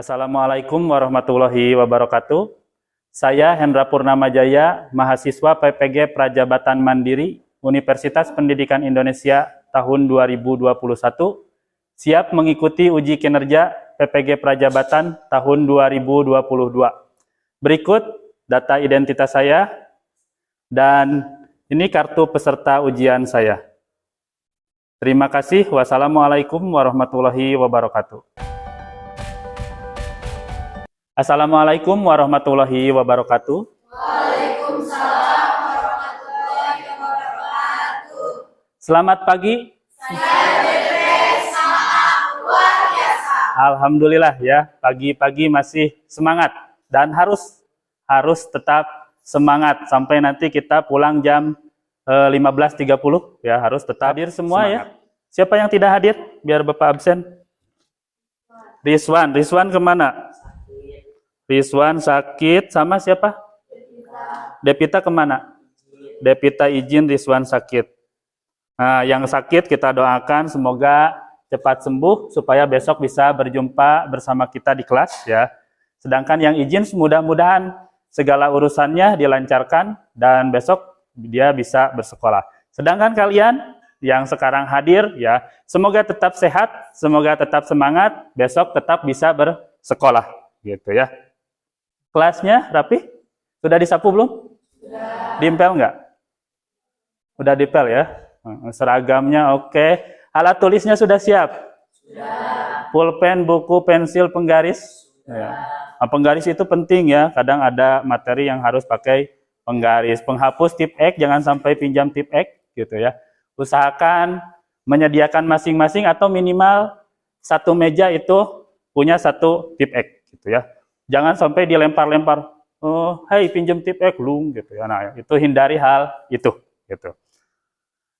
Assalamualaikum warahmatullahi wabarakatuh. Saya Hendra Purnama Jaya, mahasiswa PPG Prajabatan Mandiri Universitas Pendidikan Indonesia tahun 2021, siap mengikuti uji kinerja PPG Prajabatan tahun 2022. Berikut data identitas saya dan ini kartu peserta ujian saya. Terima kasih. Wassalamualaikum warahmatullahi wabarakatuh. Assalamualaikum warahmatullahi wabarakatuh. Waalaikumsalam warahmatullahi wabarakatuh. Selamat pagi. Saya Beatrice, sangat luar biasa. Alhamdulillah ya, pagi-pagi masih semangat dan harus tetap semangat sampai nanti kita pulang jam 15.30 ya, harus tetap hadir semua semangat. Ya. Siapa yang tidak hadir biar Bapak absen? Rizwan kemana? Rizwan sakit, sama siapa? Depita kemana? Depita izin, Rizwan sakit. Nah, yang sakit kita doakan semoga cepat sembuh supaya besok bisa berjumpa bersama kita di kelas ya. Sedangkan yang izin mudah-mudahan segala urusannya dilancarkan dan besok dia bisa bersekolah. Sedangkan kalian yang sekarang hadir ya, semoga tetap sehat, semoga tetap semangat, besok tetap bisa bersekolah gitu ya. Kelasnya rapi? Sudah disapu belum? Sudah. Diempel enggak? Udah dipel ya? Seragamnya oke. Alat tulisnya sudah siap? Sudah. Pulpen, buku, pensil, penggaris? Ya. Nah, penggaris itu penting ya. Kadang ada materi yang harus pakai penggaris. Penghapus tip X, jangan sampai pinjam tip X gitu ya. Usahakan menyediakan masing-masing atau minimal satu meja itu punya satu tip X gitu ya. Jangan sampai dilempar-lempar, oh, hey pinjam tip X gitu ya. Nah, itu hindari hal itu gitu.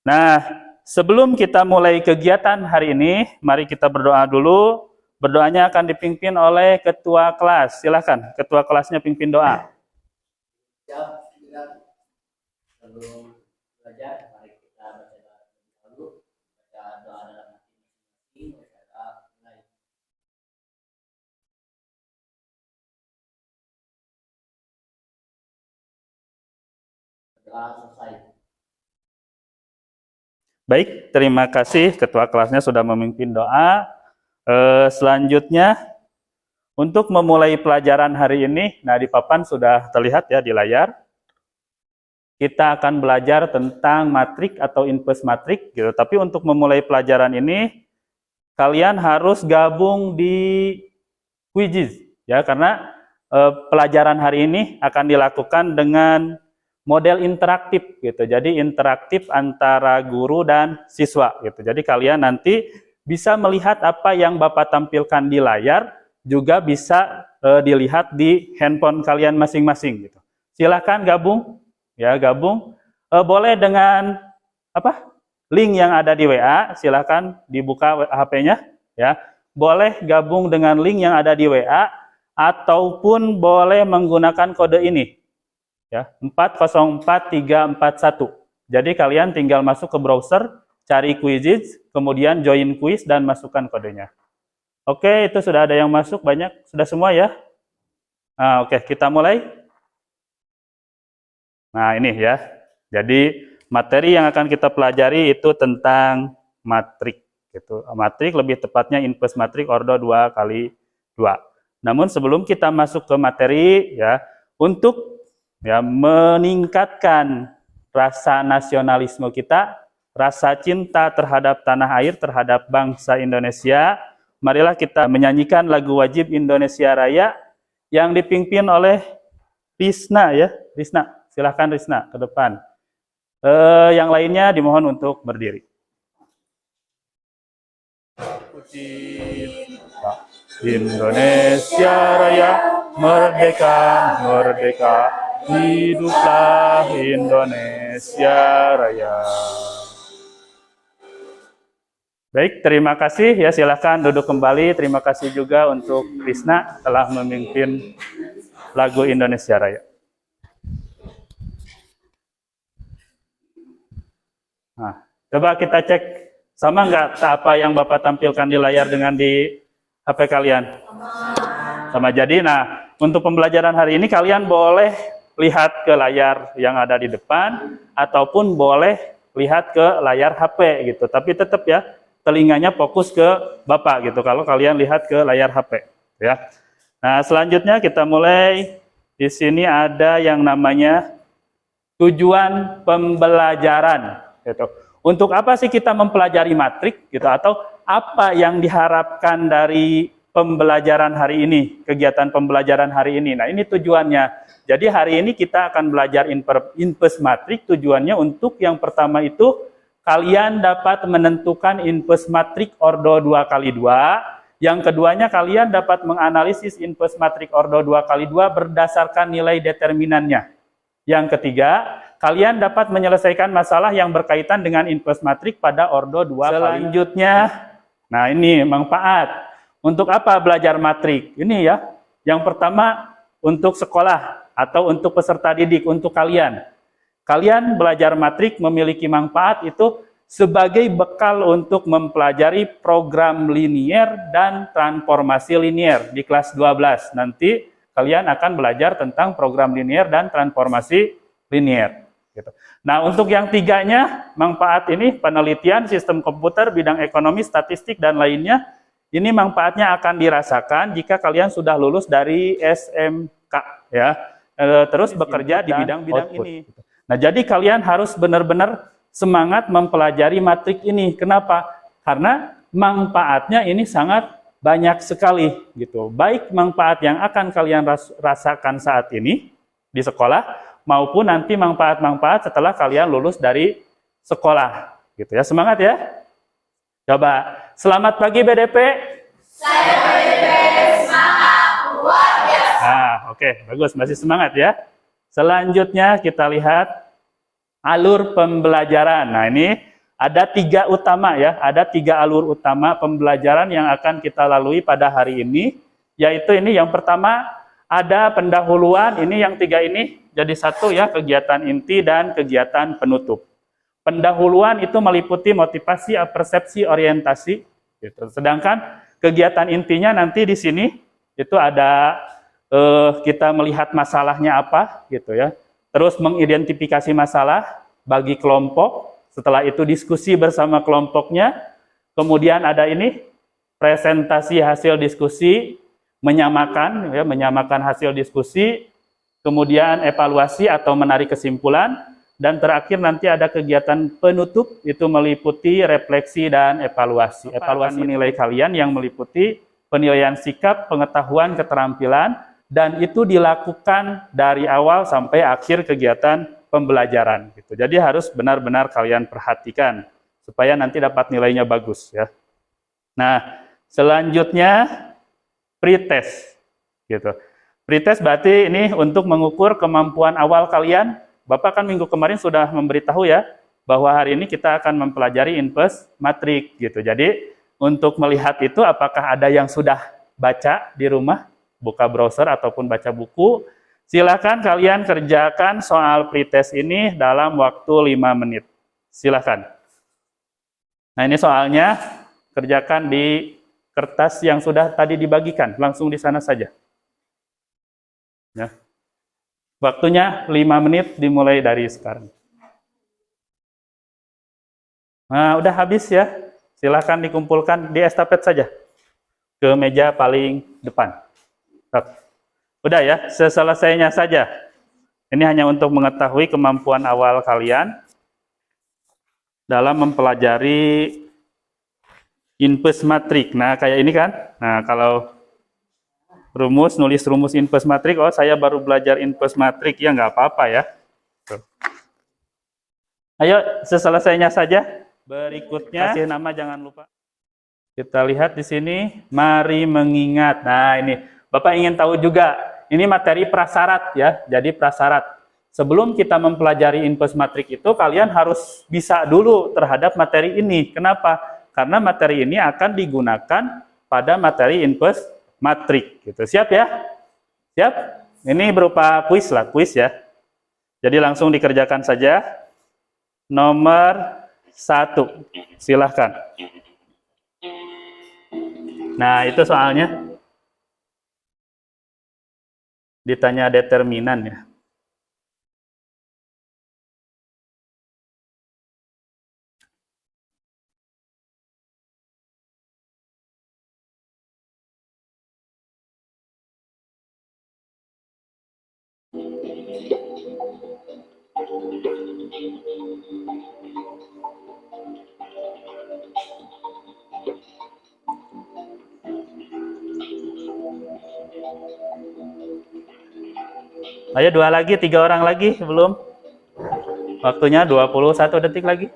Nah, sebelum kita mulai kegiatan hari ini, mari kita berdoa dulu. Berdoanya akan dipimpin oleh ketua kelas. Silakan, ketua kelasnya pimpin doa. Sebelum belajar, mari kita baca dulu. Baca doa dalam hati. Doa selesai. Baik, terima kasih ketua kelasnya sudah memimpin doa. Selanjutnya, untuk memulai pelajaran hari ini, nah di papan sudah terlihat ya di layar. Kita akan belajar tentang matrik atau inpus matrik gitu. Tapi untuk memulai pelajaran ini, kalian harus gabung di quizzes ya, karena pelajaran hari ini akan dilakukan dengan model interaktif gitu. Jadi interaktif antara guru dan siswa gitu. Jadi kalian nanti bisa melihat apa yang Bapak tampilkan di layar, juga bisa dilihat di handphone kalian masing-masing gitu. Silakan gabung ya, gabung. Boleh dengan apa? Link yang ada di WA, silakan dibuka HP-nya ya. Boleh gabung dengan link yang ada di WA ataupun boleh menggunakan kode ini. Ya, 404341. Jadi kalian tinggal masuk ke browser, cari quizzes, kemudian join quiz dan masukkan kodenya. Oke, itu sudah ada yang masuk banyak, sudah semua ya? Nah, oke, kita mulai. Nah, ini ya. Jadi materi yang akan kita pelajari itu tentang matrik gitu. Matrik lebih tepatnya inpus matrik ordo 2x2. Namun sebelum kita masuk ke materi ya, untuk ya meningkatkan rasa nasionalisme kita, rasa cinta terhadap tanah air, terhadap bangsa Indonesia, marilah kita menyanyikan lagu wajib Indonesia Raya yang dipimpin oleh Risna ya. Risna, silahkan Risna ke depan. Yang lainnya dimohon untuk berdiri. Indonesia Raya, merdeka, merdeka. Hiduplah Indonesia Raya. Baik, terima kasih ya, silakan duduk kembali. Terima kasih juga untuk Risna telah memimpin lagu Indonesia Raya. Nah, coba kita cek sama nggak apa yang Bapak tampilkan di layar dengan di HP kalian? Sama. Jadi, nah, untuk pembelajaran hari ini kalian boleh lihat ke layar yang ada di depan, ataupun boleh lihat ke layar HP gitu. Tapi tetap ya, telinganya fokus ke Bapak gitu, kalau kalian lihat ke layar HP. Ya. Nah, selanjutnya kita mulai. Di sini ada yang namanya tujuan pembelajaran. Gitu. Untuk apa sih kita mempelajari matrik gitu, atau apa yang diharapkan dari pembelajaran hari ini, kegiatan pembelajaran hari ini. Nah, ini tujuannya. Jadi hari ini kita akan belajar inpus matrik. Tujuannya untuk yang pertama itu kalian dapat menentukan inpus matrik ordo 2x2. Yang keduanya kalian dapat menganalisis inpus matrik ordo 2x2 berdasarkan nilai determinannya. Yang ketiga, kalian dapat menyelesaikan masalah yang berkaitan dengan inpus matrik pada ordo 2x2. Selanjutnya, nah ini manfaat. Untuk apa belajar matrik? Ini ya, yang pertama untuk sekolah atau untuk peserta didik, untuk kalian. Kalian belajar matrik memiliki manfaat itu sebagai bekal untuk mempelajari program linier dan transformasi linier di kelas 12. Nanti kalian akan belajar tentang program linier dan transformasi linier. Gitu. Nah, untuk yang tiganya, manfaat ini penelitian sistem komputer, bidang ekonomi, statistik, dan lainnya, ini manfaatnya akan dirasakan jika kalian sudah lulus dari SMK, ya, terus bekerja di bidang-bidang ini. Nah, jadi kalian harus benar-benar semangat mempelajari matrik ini. Kenapa? Karena manfaatnya ini sangat banyak sekali gitu. Baik manfaat yang akan kalian rasakan saat ini di sekolah, maupun nanti manfaat-manfaat setelah kalian lulus dari sekolah gitu ya. Semangat ya. Coba, selamat pagi BDP. Saya BDP semangat luar biasa. Nah, oke, bagus, masih semangat ya. Selanjutnya kita lihat alur pembelajaran. Nah, ini ada 3 utama ya, ada 3 alur utama pembelajaran yang akan kita lalui pada hari ini, yaitu ini yang pertama ada pendahuluan, ini yang 3 ini jadi satu ya, kegiatan inti dan kegiatan penutup. Pendahuluan itu meliputi motivasi, persepsi, orientasi, gitu. Sedangkan kegiatan intinya nanti di sini itu ada kita melihat masalahnya apa, gitu ya. Terus mengidentifikasi masalah bagi kelompok, setelah itu diskusi bersama kelompoknya, kemudian ada ini presentasi hasil diskusi, menyamakan ya, menyamakan hasil diskusi, kemudian evaluasi atau menarik kesimpulan, dan terakhir nanti ada kegiatan penutup, itu meliputi refleksi dan evaluasi. Evaluasi menilai kalian yang meliputi penilaian sikap, pengetahuan, keterampilan, dan itu dilakukan dari awal sampai akhir kegiatan pembelajaran. Gitu. Jadi harus benar-benar kalian perhatikan supaya nanti dapat nilainya bagus ya. Nah, selanjutnya pretest. Gitu. Pretest berarti ini untuk mengukur kemampuan awal kalian. Bapak kan minggu kemarin sudah memberitahu ya bahwa hari ini kita akan mempelajari inpus matrik. Gitu. Jadi untuk melihat itu apakah ada yang sudah baca di rumah, buka browser ataupun baca buku, silakan kalian kerjakan soal pretest ini dalam waktu 5 menit. Silakan. Nah, ini soalnya kerjakan di kertas yang sudah tadi dibagikan, langsung di sana saja. Ya. Waktunya 5 menit dimulai dari sekarang. Nah, udah habis ya. Silakan dikumpulkan di estafet saja ke meja paling depan. Udah ya, selesainya saja. Ini hanya untuk mengetahui kemampuan awal kalian dalam mempelajari inpus matrik. Nah, kayak ini kan. Nah, kalau rumus, nulis rumus inpus matrik, oh saya baru belajar inpus matrik, ya nggak apa-apa ya. Ayo, selesainya saja. Berikutnya, kasih nama jangan lupa. Kita lihat di sini, mari mengingat. Nah, ini Bapak ingin tahu juga, ini materi prasyarat ya, jadi prasyarat. Sebelum kita mempelajari inpus matrik itu, kalian harus bisa dulu terhadap materi ini. Kenapa? Karena materi ini akan digunakan pada materi inpus matrik. Gitu. Siap ya? Siap? Ini berupa kuis lah, kuis ya. Jadi langsung dikerjakan saja. Nomor 1, silahkan. Nah, itu soalnya. Ditanya determinan ya. Ayo 2 lagi, 3 orang lagi, belum? Waktunya 21 detik lagi.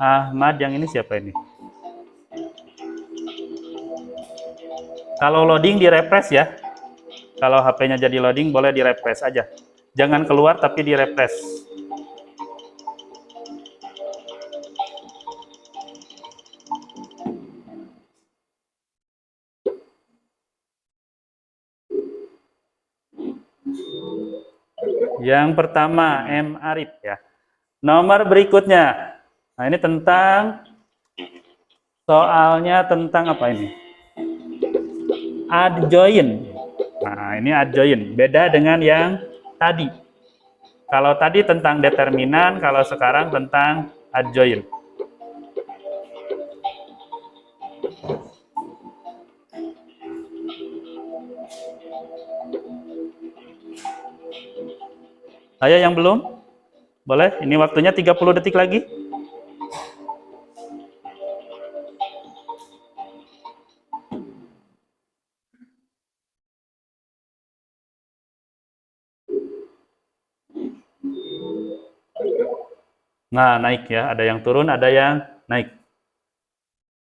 Ahmad, yang ini siapa ini? Kalau loading di refresh ya. Kalau HP-nya jadi loading boleh di refresh aja. Jangan keluar tapi di refresh. Yang pertama M. Arif ya. Nomor berikutnya. Nah, ini tentang soalnya tentang apa ini? Adjoin. Nah, ini adjoin. Beda dengan yang tadi. Kalau tadi tentang determinan, kalau sekarang tentang adjoin. Ayo yang belum? Boleh? Ini waktunya 30 detik lagi. Nah, naik ya. Ada yang turun, ada yang naik.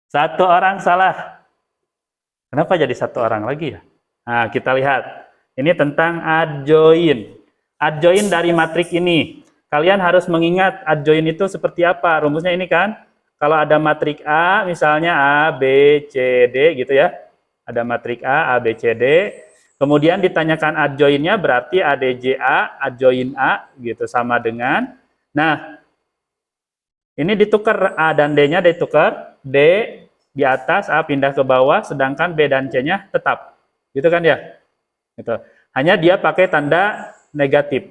1 orang salah. Kenapa jadi 1 orang lagi ya? Nah, kita lihat. Ini tentang adjoin. Adjoin dari matrik ini. Kalian harus mengingat adjoin itu seperti apa. Rumusnya ini kan. Kalau ada matrik A, misalnya A, B, C, D gitu ya. Ada matrik A, B, C, D. Kemudian ditanyakan adjoinnya berarti ADJA, adjoin A gitu sama dengan. Nah, ini ditukar A dan D-nya ditukar. D di atas, A pindah ke bawah, sedangkan B dan C-nya tetap. Gitu kan ya? Gitu. Hanya dia pakai tanda negatif.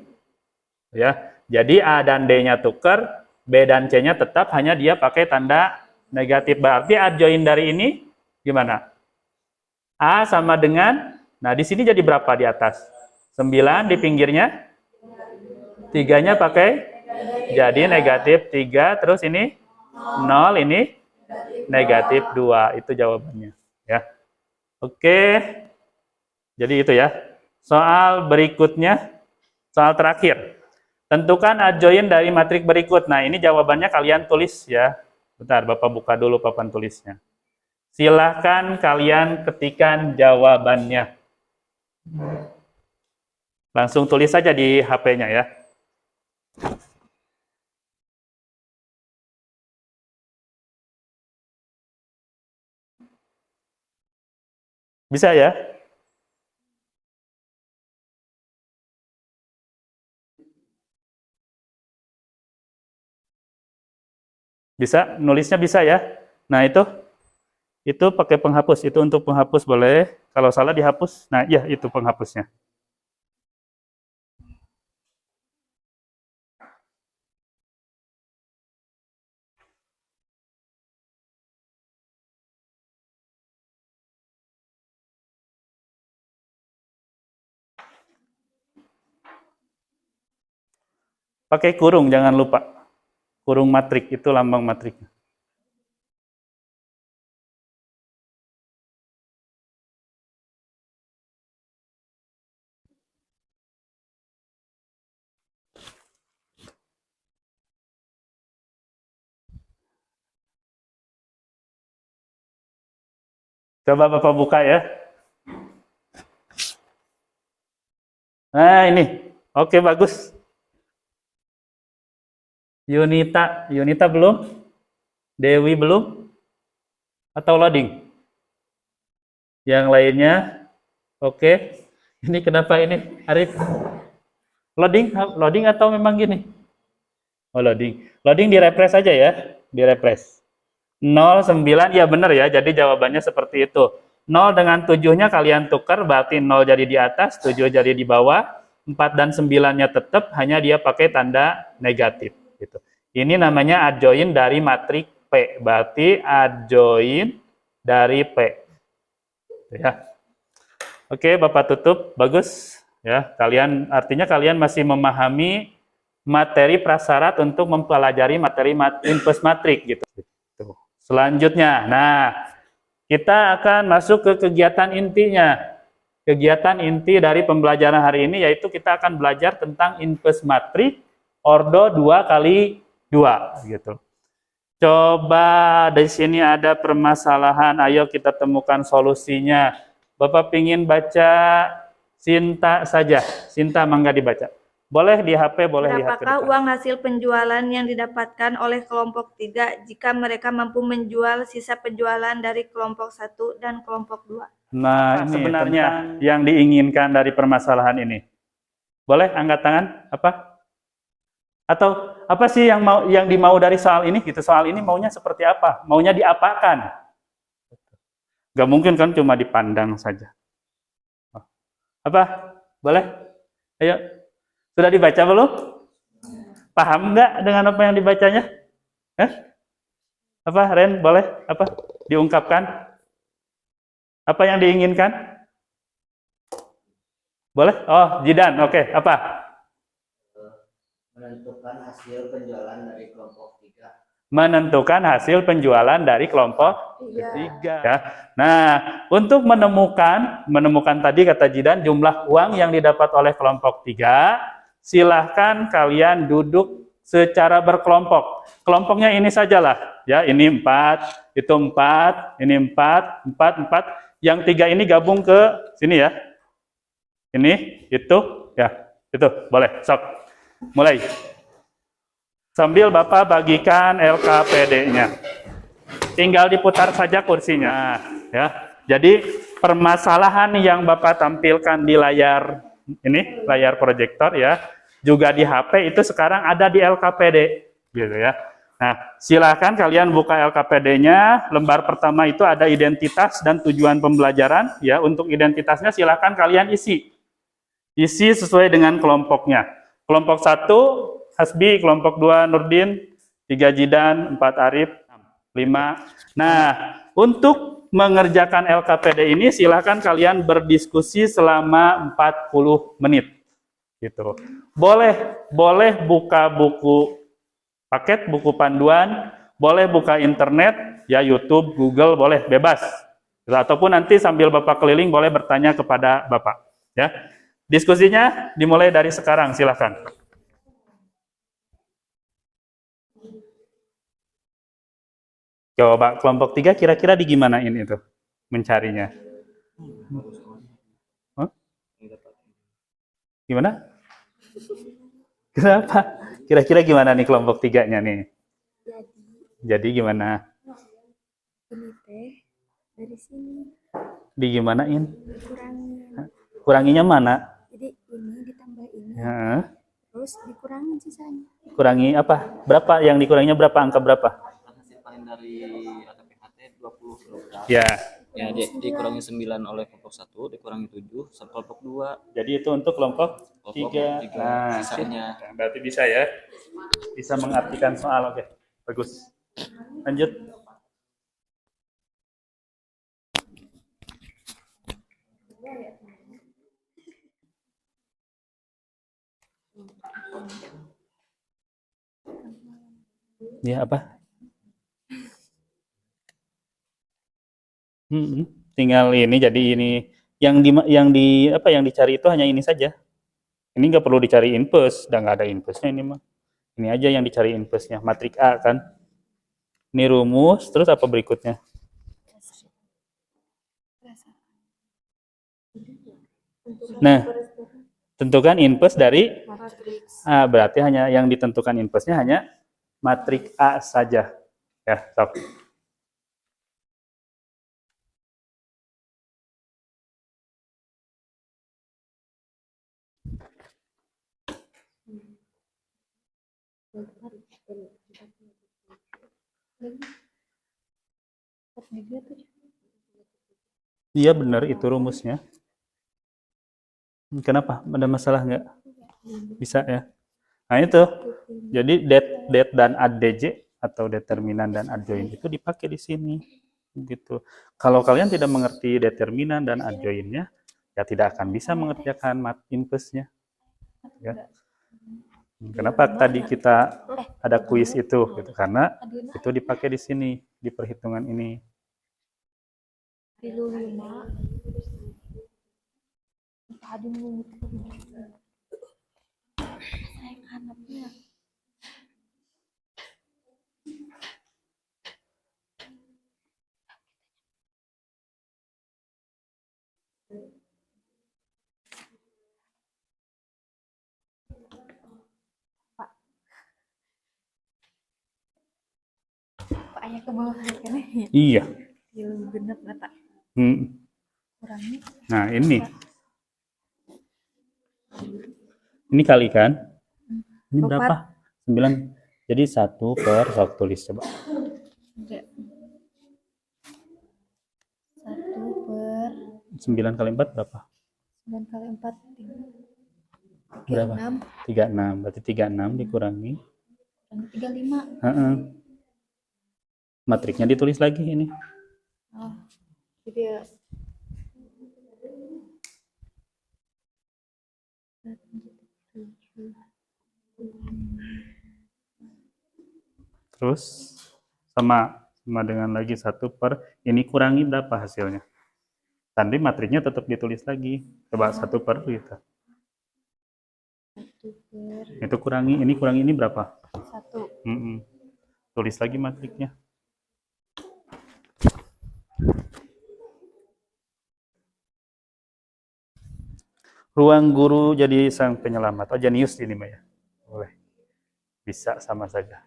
Ya. Jadi A dan D-nya tukar, B dan C-nya tetap, hanya dia pakai tanda negatif. Berarti adjoin dari ini gimana? A sama dengan, nah di sini jadi berapa di atas? 9, di pinggirnya 3-nya pakai, jadi negatif 3, terus ini 0, ini negatif 2. Itu jawabannya. Ya. Oke, jadi itu ya. Soal berikutnya, soal terakhir. Tentukan adjoin dari matrik berikut. Nah, ini jawabannya kalian tulis ya. Bentar, Bapak buka dulu papan tulisnya. Silahkan kalian ketikkan jawabannya. Langsung tulis saja di HP-nya ya. Bisa ya? Bisa, nulisnya bisa ya. Nah, itu pakai penghapus. Itu untuk penghapus boleh. Kalau salah dihapus. Nah, iya itu penghapusnya. Pakai kurung, jangan lupa. Kurung matrik, itu lambang matriknya. Coba Bapak buka ya. Nah, ini. Oke, bagus. Yunita belum? Dewi belum? Atau loading? Yang lainnya? Oke. Ini kenapa ini, Arif? Loading atau memang gini? Oh, loading. Loading di refresh aja ya. Di refresh. 09, ya benar ya. Jadi jawabannya seperti itu. 0 dengan 7-nya kalian tukar, berarti 0 jadi di atas, 7 jadi di bawah, 4 dan 9-nya tetap, hanya dia pakai tanda negatif. Gitu. Ini namanya adjoin dari matriks P, berarti adjoin dari P. Ya. Oke, Bapak tutup, bagus. Ya, artinya kalian masih memahami materi prasyarat untuk mempelajari materi input matrik gitu. Selanjutnya, nah kita akan masuk ke kegiatan intinya. Kegiatan inti dari pembelajaran hari ini yaitu kita akan belajar tentang input matrik ordo 2x2 gitu. Coba di sini ada permasalahan, ayo kita temukan solusinya. Bapak pingin baca Sinta saja. Sinta, mangga dibaca. Boleh di HP, boleh lihat ke Berapakah depan. uang hasil penjualan yang didapatkan oleh kelompok 3 jika mereka mampu menjual sisa penjualan dari kelompok 1 dan kelompok 2? Nah, ini sebenarnya yang diinginkan dari permasalahan ini. Boleh angkat tangan? Apa? Atau apa sih yang dimau dari soal ini? Gitu, soal ini maunya seperti apa? Maunya diapakan? Gak mungkin kan cuma dipandang saja. Apa? Boleh? Ayo. Sudah dibaca belum? Paham nggak dengan apa yang dibacanya? Apa, Ren? Boleh? Apa? Diungkapkan? Apa yang diinginkan? Boleh? Oh, Jidan. Oke. Apa? Menentukan hasil penjualan dari kelompok 3. Menentukan hasil penjualan dari kelompok ketiga. Ya. Nah, untuk menemukan tadi kata Jidan jumlah uang yang didapat oleh kelompok 3, silahkan kalian duduk secara berkelompok. Kelompoknya ini sajalah, ya. Ini 4, itu 4, ini 4, 4, 4. Yang 3 ini gabung ke sini ya. Ini, itu, ya. Itu, boleh. Sok. Mulai. Sambil Bapak bagikan LKPD-nya. Tinggal diputar saja kursinya, ya. Jadi permasalahan yang Bapak tampilkan di layar ini, layar proyektor ya, juga di HP itu sekarang ada di LKPD, gitu ya. Nah, silakan kalian buka LKPD-nya. Lembar pertama itu ada identitas dan tujuan pembelajaran, ya. Untuk identitasnya silakan kalian isi sesuai dengan kelompoknya. Kelompok 1 Hasbi, kelompok 2 Nurdin, 3 Jidan, 4 Arif, 5. Nah, untuk mengerjakan LKPD ini silakan kalian berdiskusi selama 40 menit. Gitu. Boleh buka buku paket, buku panduan, boleh buka internet, ya YouTube, Google, boleh bebas. Ataupun nanti sambil Bapak keliling boleh bertanya kepada Bapak, ya. Diskusinya dimulai dari sekarang, silakan. Coba kelompok 3 kira-kira digimanain itu mencarinya? Huh? Gimana? Kenapa? Kira-kira gimana nih kelompok 3-nya nih? Jadi gimana? Ini teh dari sini Digimanain? dikurangin. Kuranginya mana? Jadi ini ditambah ini, Ya. terus dikurangin sisanya. Kurangi apa? Berapa yang dikuranginya berapa? Angka berapa? Hasil panen dari ATPHT 20 kg. Ya. Ya, dikurangi 9 oleh kelompok 1, dikurangi 7 sama kelompok 2. Jadi itu untuk kelompok 3. Nah, Sisanya. berarti bisa ya. Bisa mengartikan soal. Oke. Bagus. Lanjut. Ya apa? Tinggal ini jadi ini yang dicari itu hanya ini saja. Ini nggak perlu dicari inpus, udah nggak ada inpusnya ini mah. Ini aja yang dicari inpusnya, matrik A kan. Ini rumus, terus apa berikutnya? Nah, tentukan inpus dari A, berarti hanya yang ditentukan inpusnya hanya matrik A saja. Ya, sok. Iya benar, itu rumusnya. Kenapa? Ada masalah nggak? Bisa ya? Nah itu, jadi det dan adj atau determinan dan adjoin itu dipakai di sini. Gitu. Kalau kalian tidak mengerti determinan dan adjoinnya, ya tidak akan bisa mengerjakan inpusnya. Ya. Kenapa tadi kita ada kuis itu? Gitu. Karena itu dipakai di sini, di perhitungan ini. Pak ayah ke bawah kan ya? Iya. Genep mata. Kurangi. Nah ini. Ini kali kan? Ini berapa? 9. Jadi 1 per, sok tulis coba. 1 per 9 kali 4 berapa? 9 kali 4 Berapa? 36 36. Berarti 36 dikurangi. 35. Matriknya ditulis lagi ini. Oh, jadi ya. Terus sama dengan lagi 1 per, ini kurangi berapa hasilnya? Tadi matriknya tetap ditulis lagi. Coba 1 per gitu. 1 per Itu kurangi ini berapa? 1. Tulis lagi matriknya. Ruang guru jadi sang penyelamat. Oh, jenius ini Maya. Boleh. Bisa sama saja.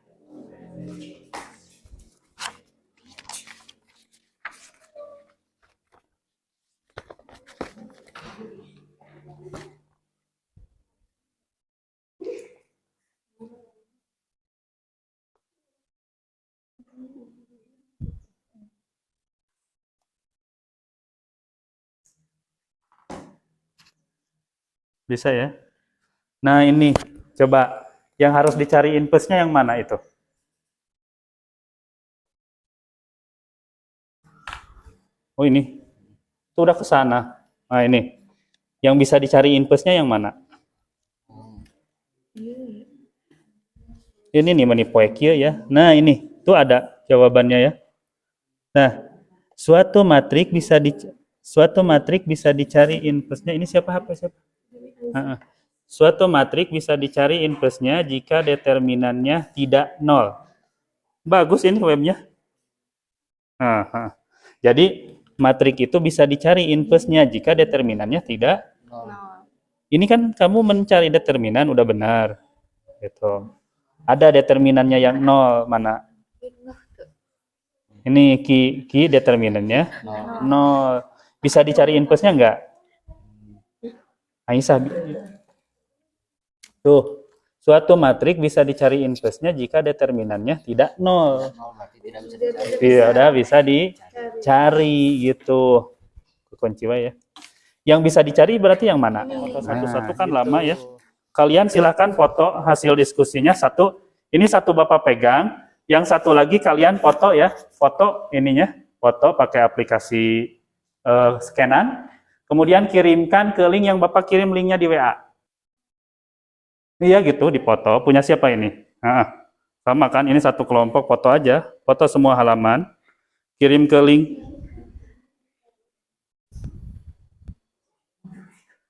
Bisa ya? Nah ini, coba yang harus dicari inpusnya yang mana itu? Oh ini, itu udah ke sana. Nah ini, yang bisa dicari inpusnya yang mana? Ini nih manipoekia ya. Nah ini, tuh ada jawabannya ya. Nah, suatu matrik bisa dicari inpusnya. Ini siapa HP siapa? Suatu matrik bisa dicari inpusnya jika determinannya tidak 0. Bagus ini webnya. Jadi matrik itu bisa dicari inpusnya jika determinannya tidak 0. Ini kan kamu mencari determinan udah benar. Gitu. Ada determinannya yang 0 mana? Ini ki determinannya 0. Bisa dicari inpusnya enggak? Aisyah. Tuh, suatu matrik bisa dicari inpusnya jika determinannya tidak 0. Tidak bisa dicari gitu. Kunci ya. Yang bisa dicari berarti yang mana? Foto satu-satu kan gitu. Lama ya. Kalian silahkan foto hasil diskusinya satu. Ini satu Bapak pegang. Yang satu lagi kalian foto ya. Foto ininya. Foto pakai aplikasi scanan. Kemudian kirimkan ke link yang Bapak kirim linknya di WA. Iya gitu, dipoto. Punya siapa ini? Sama kan, ini satu kelompok, foto aja. Foto semua halaman. Kirim ke link.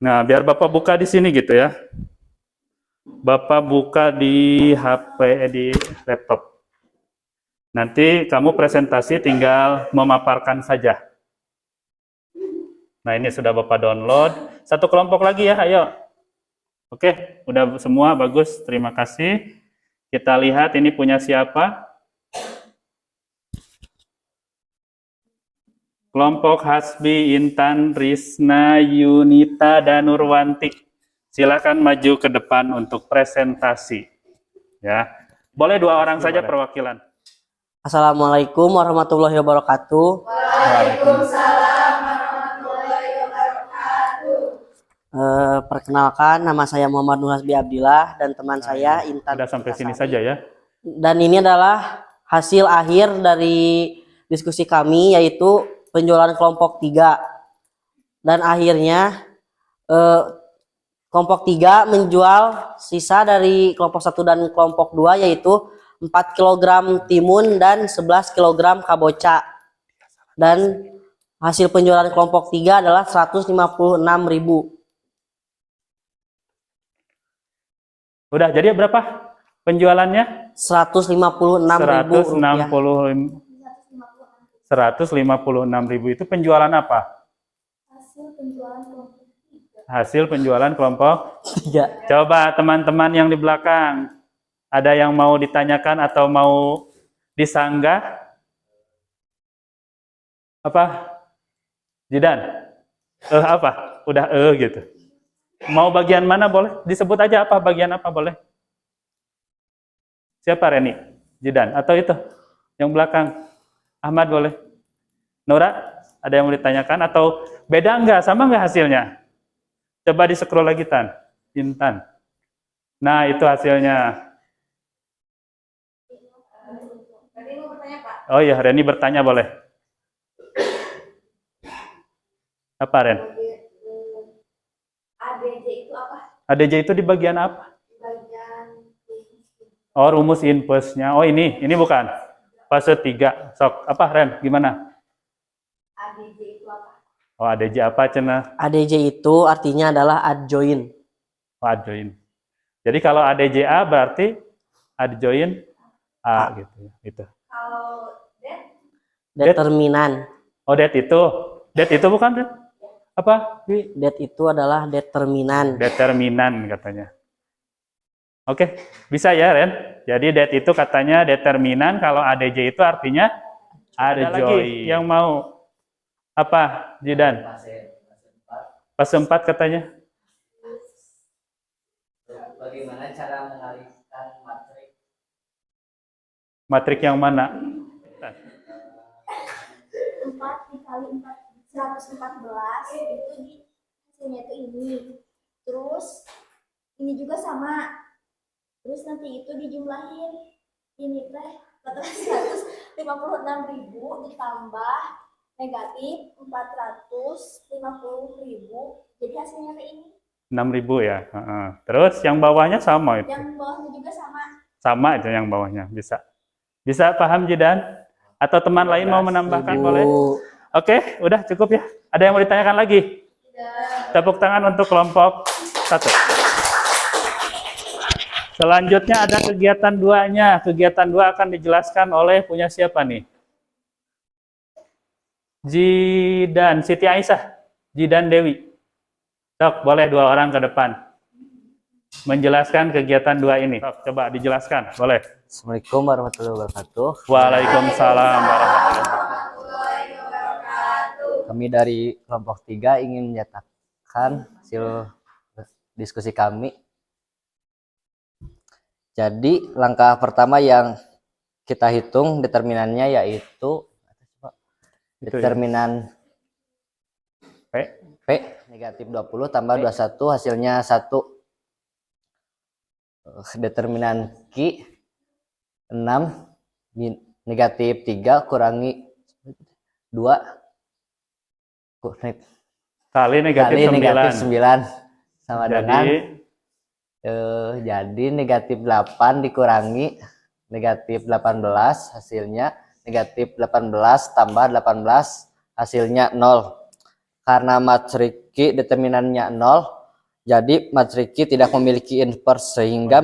Nah, biar Bapak buka di sini gitu ya. Bapak buka di HP, di laptop. Nanti kamu presentasi tinggal memaparkan saja. Nah, ini sudah Bapak download. Satu kelompok lagi ya, ayo. Oke, udah semua, bagus. Terima kasih. Kita lihat ini punya siapa. Kelompok Hasbi, Intan, Risna, Yunita, dan Nurwanti. Silakan maju ke depan untuk presentasi. Ya, boleh 2 orang saja perwakilan. Assalamualaikum warahmatullahi wabarakatuh. Waalaikumsalam warahmatullahi Perkenalkan, nama saya Muhammad Nur Hasbi Abdillah dan teman saya Intan. Udah sampai sini Putrasari. saja ya. Dan ini adalah hasil akhir dari diskusi kami, yaitu penjualan kelompok 3. Dan akhirnya kelompok 3 menjual sisa dari kelompok 1 dan kelompok 2, yaitu 4 kg timun dan 11 kg kaboca. Dan hasil penjualan kelompok 3 adalah 156.000. Udah jadi berapa penjualannya? 156.000 rupiah. 156.000 itu penjualan apa? Hasil penjualan kelompok 3. Coba teman-teman yang di belakang, ada yang mau ditanyakan atau mau disanggah? Apa? Jidan? Apa? Udah gitu. Mau bagian mana boleh? Disebut aja apa, bagian apa boleh? Siapa Reni? Jidan? Atau itu? Yang belakang? Ahmad boleh? Nora? Ada yang mau ditanyakan? Atau beda enggak? Sama enggak hasilnya? Coba di-scroll lagi, Tan. Intan. Nah, itu hasilnya. Oh iya, Reni bertanya boleh. Apa, Ren? ADJ itu apa? ADJ itu di bagian apa? Oh, rumus inpusnya. Oh, ini bukan. Fase 3. Sok, apa, Ren? Gimana? ADJ itu apa? Oh, ADJ apa, Cena? ADJ itu artinya adalah adjoin. Oh, adjoin. Jadi kalau ADJA berarti adjoin A gitu. Gitu. Kalau Determinan. Oh, det itu. Det itu bukan, Ren? Apa? Det itu adalah determinan. Determinan katanya. Oke, bisa ya, Ren? Jadi det itu katanya determinan, kalau ADJ itu artinya ada lagi yang mau apa, Jidan? Fase 4 katanya. Bagaimana cara mengalihkan matrik? Matrik yang mana? 4 dikali 114 itu di hasilnya itu ini. Terus ini juga sama. Terus nanti itu dijumlahin. Ini teh 156.000 ditambah negatif 450.000. Jadi hasilnya kayak ini. 6.000 ya. Terus yang bawahnya sama itu. Yang bawahnya juga sama. Sama itu yang bawahnya. Bisa. Bisa paham, Jidan? Atau teman lain mau menambahkan boleh? Oke, udah cukup ya. Ada yang mau ditanyakan lagi? Tepuk tangan untuk kelompok 1. Selanjutnya ada kegiatan 2-nya. Kegiatan 2 akan dijelaskan oleh punya siapa nih? Jidan, Siti Aisyah, Jidan Dewi. Sok, boleh 2 orang ke depan. Menjelaskan kegiatan 2 ini. Sok, coba dijelaskan, boleh. Assalamualaikum warahmatullahi wabarakatuh. Waalaikumsalam warahmatullahi wabarakatuh. Kami dari kelompok 3 ingin menyatakan hasil diskusi kami. Jadi langkah pertama yang kita hitung determinannya yaitu determinan P negatif 20 tambah 21 hasilnya 1. Determinan Q 6 negatif 3 kurangi 2 Kali negatif 9. sama dengan jadi negatif 8 dikurangi negatif 18 hasilnya negatif 18 tambah 18 hasilnya 0. Karena matrik Q determinannya 0, jadi matrik Q tidak memiliki inverse sehingga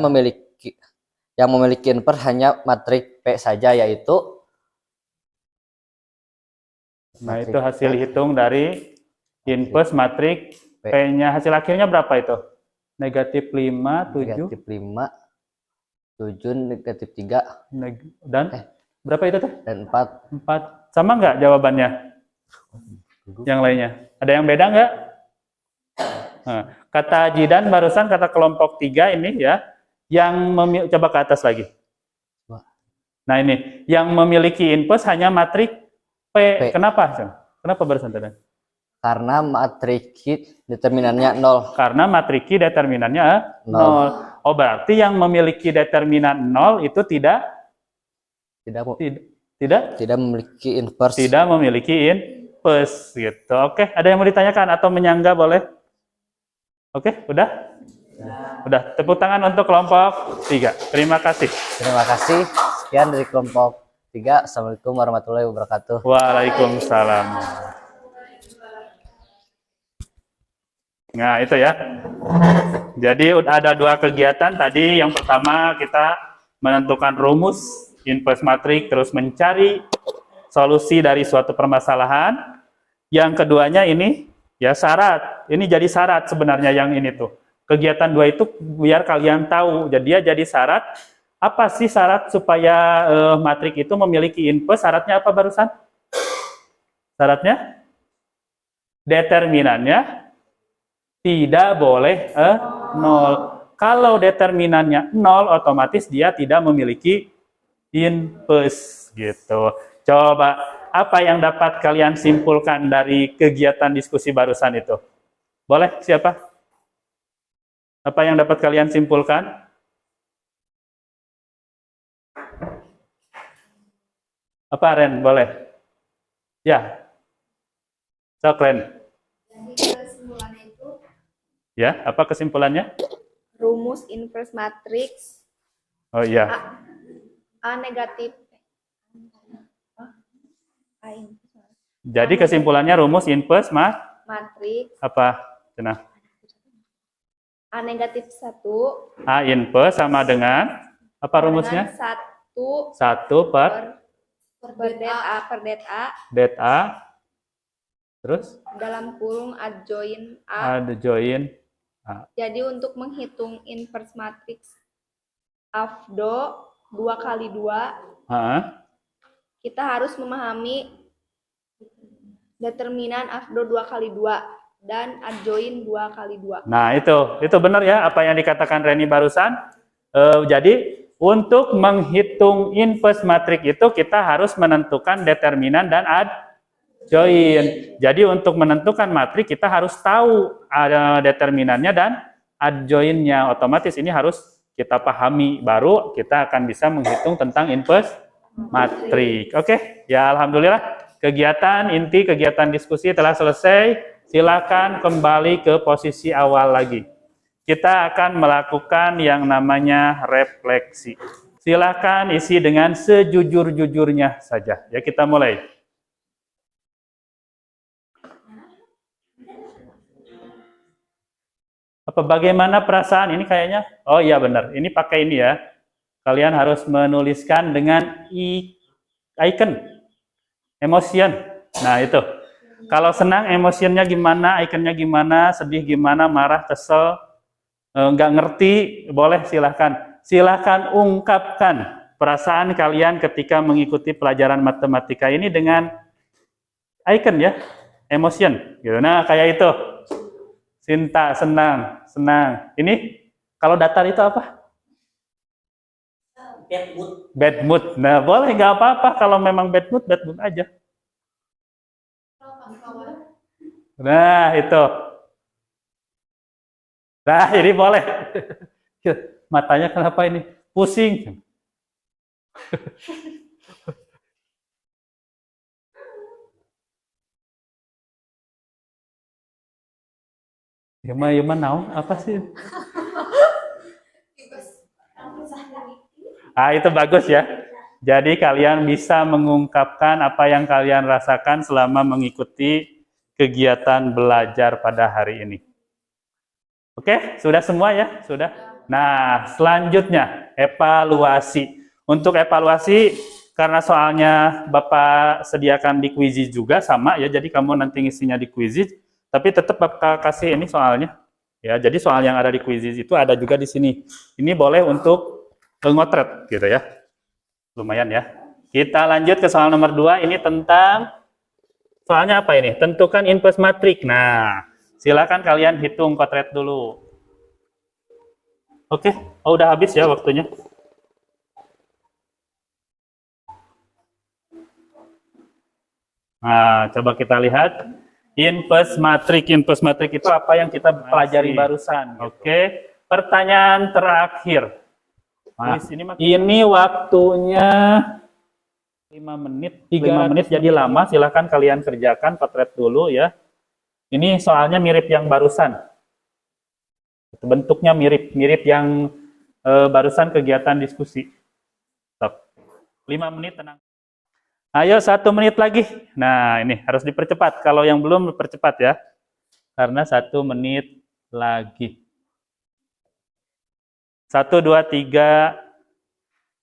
yang memiliki inverse hanya matrik P saja, yaitu Nah, itu hasil hitung dari inverse matrik P-nya. Hasil akhirnya berapa itu? Negatif 5, 7. negatif 5, 7, negatif 3, Dan berapa itu tuh? dan 4. 4. Sama nggak jawabannya? Yang lainnya? Ada yang beda nggak? Nah, kata Jidan barusan, kata kelompok 3 ini ya, yang coba ke atas lagi. Nah ini, yang memiliki inverse hanya matrik P. Kenapa? Kenapa barusan tadi? karena matriksi determinannya 0. Karena matriki determinannya 0. Oh, berarti yang memiliki determinan 0 itu tidak Tidak memiliki inverse. tidak memiliki inverse gitu. Oke, ada yang mau ditanyakan atau menyangga boleh? Oke, udah? Udah. Tepuk tangan untuk kelompok 3. Terima kasih. Terima kasih. Sekian dari kelompok 3. Assalamualaikum warahmatullahi wabarakatuh. Waalaikumsalam. Nah, itu ya. Jadi ada 2 kegiatan tadi. Yang pertama kita menentukan rumus inverse matrix, terus mencari solusi dari suatu permasalahan. Yang keduanya ini ya syarat. Ini jadi syarat sebenarnya yang ini tuh. Kegiatan 2 itu biar kalian tahu. Jadi dia jadi syarat. Apa sih syarat supaya matrik itu memiliki inverse? Syaratnya apa barusan? Syaratnya determinannya tidak boleh 0. Kalau determinannya 0, otomatis dia tidak memiliki inverse gitu. Coba apa yang dapat kalian simpulkan dari kegiatan diskusi barusan itu? Boleh siapa? Apa yang dapat kalian simpulkan? Apa Ren? Boleh? Ya. Sok Ren. Jadi kesimpulannya itu Ya, apa kesimpulannya? Rumus inverse matrix Oh iya. A negatif. Jadi kesimpulannya rumus inverse Matrix apa? Cenah. A negatif 1 A inverse sama dengan apa rumusnya? 1 1 per per det A det A. Terus dalam kurung adjoin A. adjoin A. Jadi untuk menghitung inverse matrix AFDO 2 kali 2, Ha? kita harus memahami determinan AFDO 2 kali 2 dan adjoin 2 kali 2. Nah, itu benar ya apa yang dikatakan Reni barusan. Jadi untuk menghitung inverse matrix itu kita harus menentukan determinan dan adjoin. Jadi untuk menentukan matriks kita harus tahu ada determinannya dan adjoinnya. Otomatis ini harus kita pahami, baru kita akan bisa menghitung tentang inverse matriks. Oke, ya alhamdulillah inti kegiatan diskusi telah selesai. Silakan kembali ke posisi awal lagi. Kita akan melakukan yang namanya refleksi. Silakan isi dengan sejujur-jujurnya saja. Ya, kita mulai. Apa bagaimana perasaan ini kayaknya? Oh iya benar, ini pakai ini ya. Kalian harus menuliskan dengan icon, emotion. Nah itu. Kalau senang emotionnya gimana, iconnya gimana, sedih gimana, marah, kesel, nggak ngerti, boleh silahkan. Silahkan ungkapkan perasaan kalian ketika mengikuti pelajaran matematika ini dengan icon ya, emotion. Gitu. Nah kayak itu. Cinta, senang, senang. Ini kalau datar itu apa? Bad mood. Bad mood. Nah, boleh nggak apa-apa kalau memang bad mood aja. Nah, itu. Nah, ini boleh. Matanya kenapa ini? Pusing. Yuma naon apa sih? Ah, itu bagus ya. Jadi kalian bisa mengungkapkan apa yang kalian rasakan selama mengikuti kegiatan belajar pada hari ini. Oke, sudah semua ya? Sudah. Nah, selanjutnya evaluasi. Untuk evaluasi karena soalnya Bapak sediakan di Quizizz juga sama ya. Jadi kamu nanti ngisinya di Quizizz. Tapi tetap Bapak kasih ini soalnya. Ya, jadi soal yang ada di Quizizz itu ada juga di sini. Ini boleh untuk ngotret gitu ya. Lumayan ya. Kita lanjut ke soal nomor 2. Ini tentang soalnya apa ini? Tentukan inverse matrix. Nah, silakan kalian hitung kotret dulu. Oke, oh udah habis ya waktunya. Nah, coba kita lihat. Inverse matrix. Inverse matrix itu apa yang kita pelajari barusan. Oke. Pertanyaan terakhir. Nah, ini waktunya 5 menit. 5 menit jadi lama. Silahkan kalian kerjakan, potret dulu ya. Ini soalnya mirip yang barusan. Bentuknya mirip yang barusan kegiatan diskusi. Stop. 5 menit tenang. Ayo 1 menit lagi. Nah ini harus dipercepat. Kalau yang belum dipercepat ya. Karena 1 menit lagi. 1, 2, 3,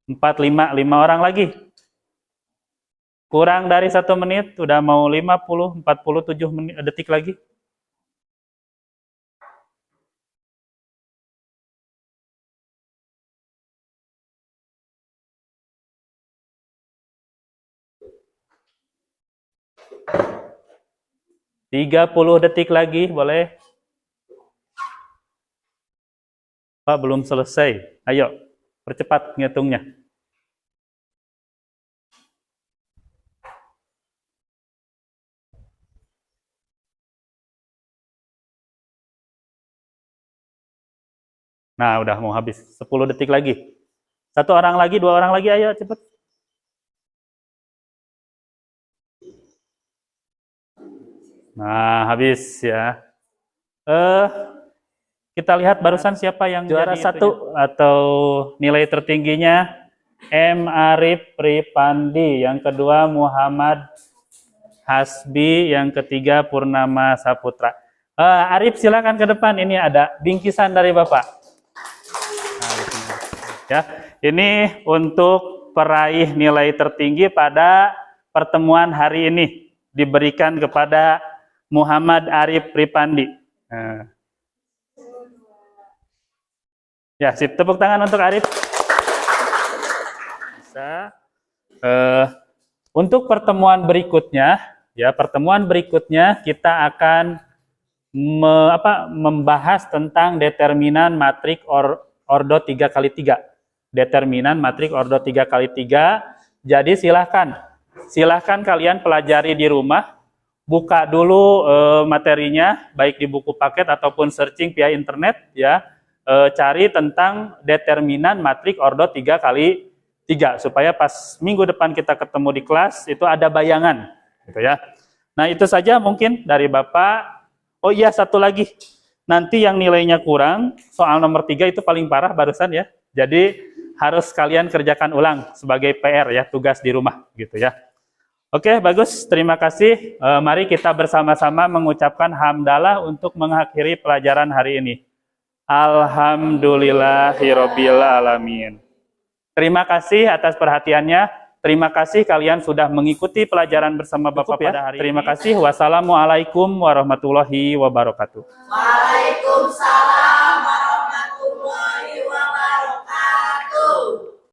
4, 5. 5 orang lagi. Kurang dari 1 menit. Udah mau 50, 47 detik lagi. Tiga 30 detik lagi, boleh? Pak, belum selesai. Ayo, percepat ngitungnya. Nah, udah mau habis. 10 detik lagi. 1 orang lagi, 2 orang lagi, ayo cepet. Nah, habis ya. Kita lihat barusan siapa yang juara 1 atau nilai tertingginya. M. Arif Pripandi, yang kedua Muhammad Hasbi, yang ketiga Purnama Saputra. Arif silakan ke depan, ini ada bingkisan dari Bapak. Nah, ya, ini untuk peraih nilai tertinggi pada pertemuan hari ini diberikan kepada Muhammad Arif Pripandi. Nah. Ya, sip, tepuk tangan untuk Arif. Bisa. Untuk pertemuan berikutnya, ya pertemuan berikutnya kita akan membahas tentang determinan matrik ordo 3x3. Determinan matrik ordo 3x3. Jadi silahkan kalian pelajari di rumah. Buka dulu materinya, baik di buku paket ataupun searching via internet, ya. Cari tentang determinan matrik ordo 3x3 supaya pas minggu depan kita ketemu di kelas itu ada bayangan, gitu ya. Nah itu saja mungkin dari Bapak. Oh iya, satu lagi, nanti yang nilainya kurang soal nomor 3 itu paling parah barusan ya. Jadi harus kalian kerjakan ulang sebagai PR ya, tugas di rumah, gitu ya. Oke, bagus. Terima kasih. Mari kita bersama-sama mengucapkan hamdalah untuk mengakhiri pelajaran hari ini. Alhamdulillahirabbil alamin. Terima kasih atas perhatiannya. Terima kasih kalian sudah mengikuti pelajaran bersama Bapak pada hari ini. Terima kasih. Wassalamualaikum warahmatullahi wabarakatuh. Waalaikumsalam